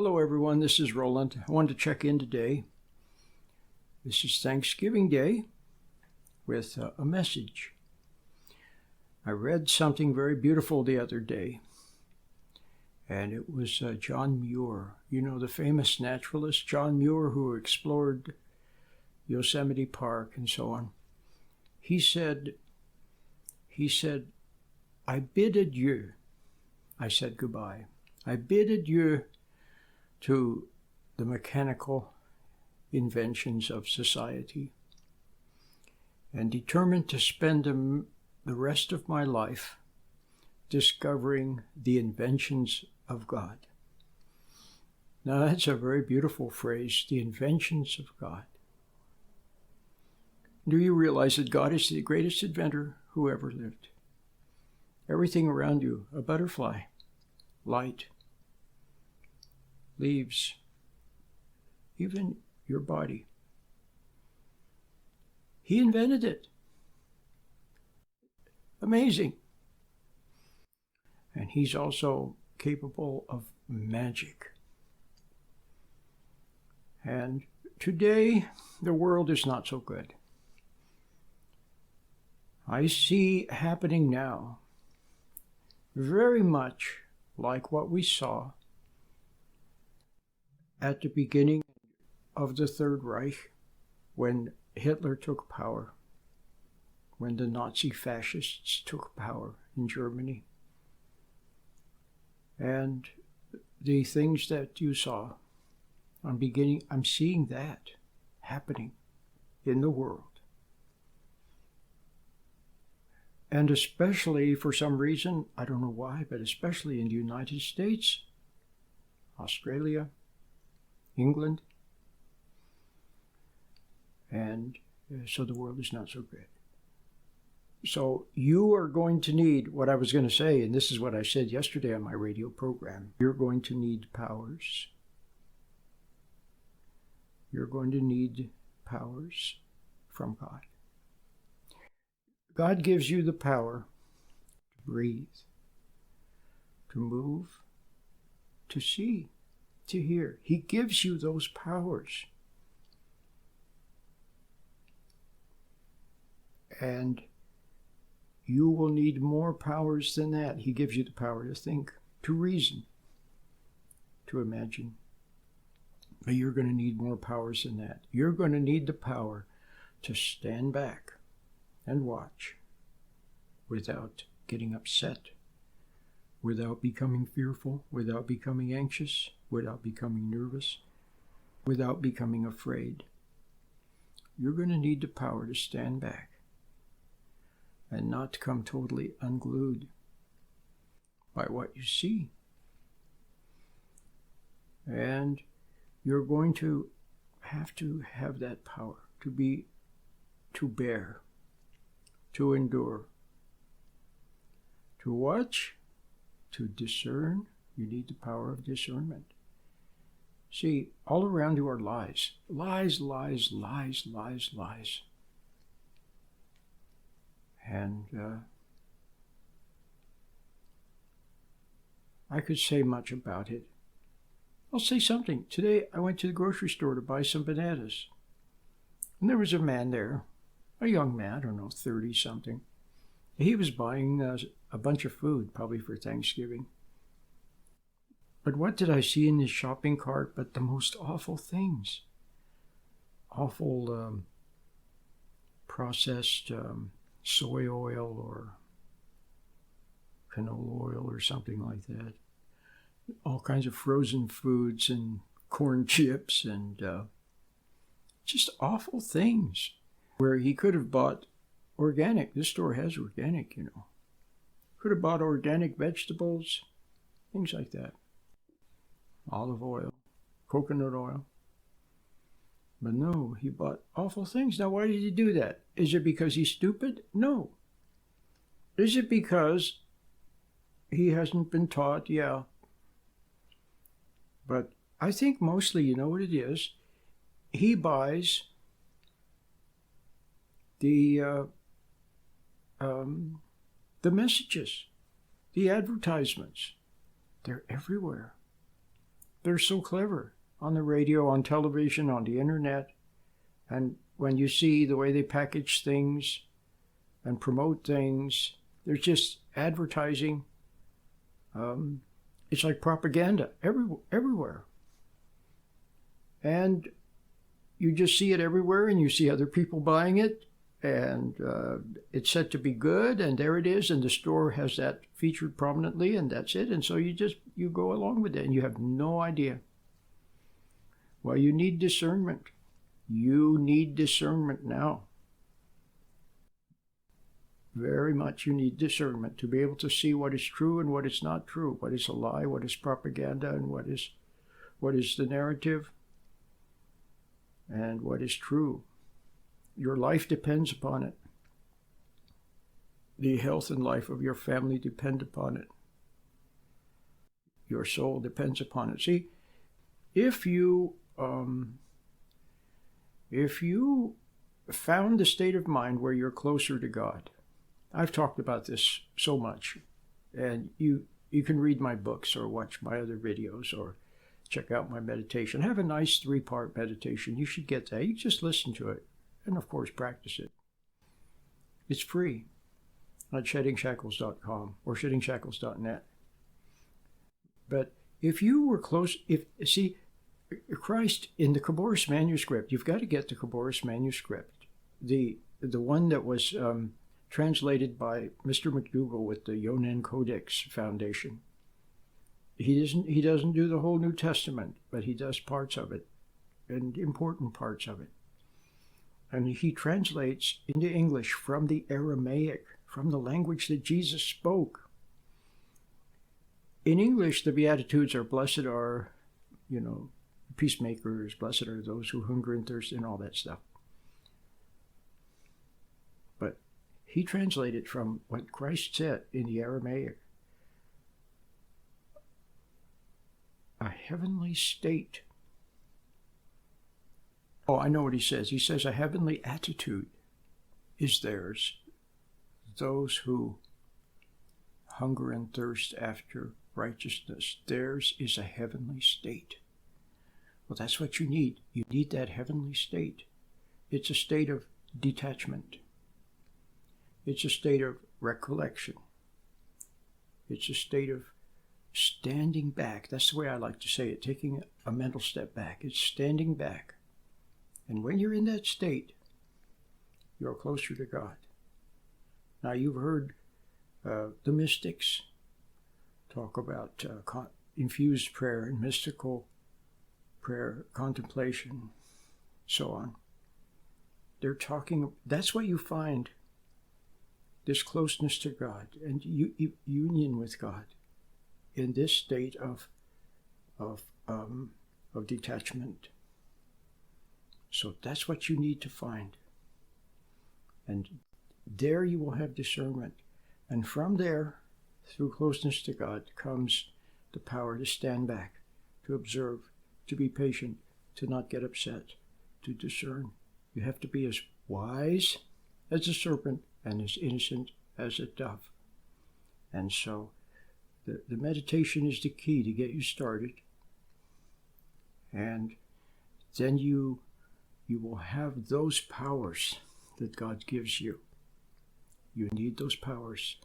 Hello everyone, this is Roland. I wanted to check in today. This is Thanksgiving Day with a message. I read something very beautiful the other day, and it was John Muir. You know, the famous naturalist John Muir, who explored Yosemite Park and so on. He said, I bid adieu. I said goodbye. I bid adieu to the mechanical inventions of society, and determined to spend the rest of my life discovering the inventions of God. Now that's a very beautiful phrase, the inventions of God. Do you realize that God is the greatest inventor who ever lived? Everything around you, a butterfly, light, leaves, even your body. He invented it. Amazing. And he's also capable of magic. And today, the world is not so good. I see happening now very much like what we saw at the beginning of the Third Reich, when Hitler took power, when the Nazi fascists took power in Germany. And the things that you saw, I'm seeing that happening in the world. And especially for some reason, I don't know why, but especially in the United States, Australia, England, and so the world is not so good. So you are going to need, what I was going to say, and this is what I said yesterday on my radio program, you're going to need powers. You're going to need powers from God. God gives you the power to breathe, to move, to see, to hear. He gives you those powers. And you will need more powers than that. He gives you the power to think, to reason, to imagine. But you're going to need more powers than that. You're going to need the power to stand back and watch without getting upset, without becoming fearful, without becoming anxious, without becoming nervous, without becoming afraid. You're going to need the power to stand back and not come totally unglued by what you see. And you're going to have that power to bear, to endure, to watch, to discern. You need the power of discernment. See, all around you are lies. Lies, lies, lies, lies, lies. And I could say much about it. I'll say something. Today I went to the grocery store to buy some bananas. And there was a man there, a young man, I don't know, 30-something. He was buying a bunch of food, probably for Thanksgiving. But what did I see in his shopping cart but the most awful things? Awful processed soy oil or canola oil or something like that. All kinds of frozen foods and corn chips and just awful things where he could have bought organic. This store has organic, you know. Could have bought organic vegetables, things like that. Olive oil, coconut oil. But no, he bought awful things. Now, why did he do that? Is it because he's stupid? No. Is it because he hasn't been taught? Yeah. But I think mostly, you know what it is? He buys the messages, the advertisements. They're everywhere. They're so clever on the radio, on television, on the internet. And when you see the way they package things and promote things, there's just advertising. It's like propaganda everywhere. And you just see it everywhere, and you see other people buying it, and it's said to be good, and there it is, and the store has that featured prominently, and that's it. And so you go along with it, and you have no idea. Well, you need discernment. You need discernment now. Very much you need discernment to be able to see what is true and what is not true, what is a lie, what is propaganda, and what is the narrative, and what is true. Your life depends upon it. The health and life of your family depend upon it. Your soul depends upon it. See, if you found the state of mind where you're closer to God, I've talked about this so much, and you can read my books or watch my other videos or check out my meditation. I have a nice 3-part meditation. You should get that. You just listen to it and, of course, practice it. It's free on sheddingshackles.com or sheddingshackles.net. But if you were close, see, Christ in the Khabouris manuscript, you've got to get the Khabouris manuscript, the one that was translated by Mr. McDougall with the Yonan Codex Foundation. He doesn't do the whole New Testament, but he does parts of it, and important parts of it. And he translates into English from the Aramaic, from the language that Jesus spoke. In English, the Beatitudes are blessed are, peacemakers, blessed are those who hunger and thirst, and all that stuff. But he translated from what Christ said in the Aramaic. A heavenly state. Oh, I know what he says. He says a heavenly attitude is theirs. Those who hunger and thirst after righteousness, theirs is a heavenly state. Well, that's what you need. You need that heavenly state. It's a state of detachment. It's a state of recollection. It's a state of standing back. That's the way I like to say it, taking a mental step back. It's standing back. And when you're in that state, you're closer to God. Now, you've heard the mystics talk about infused prayer and mystical prayer, contemplation, so on. They're talking, that's what you find, this closeness to God and union with God in this state of detachment. So that's what you need to find. And there you will have discernment. And from there, through closeness to God, comes the power to stand back, to observe, to be patient, to not get upset, to discern. You have to be as wise as a serpent and as innocent as a dove. And so the meditation is the key to get you started. And then you will have those powers that God gives you. You need those powers.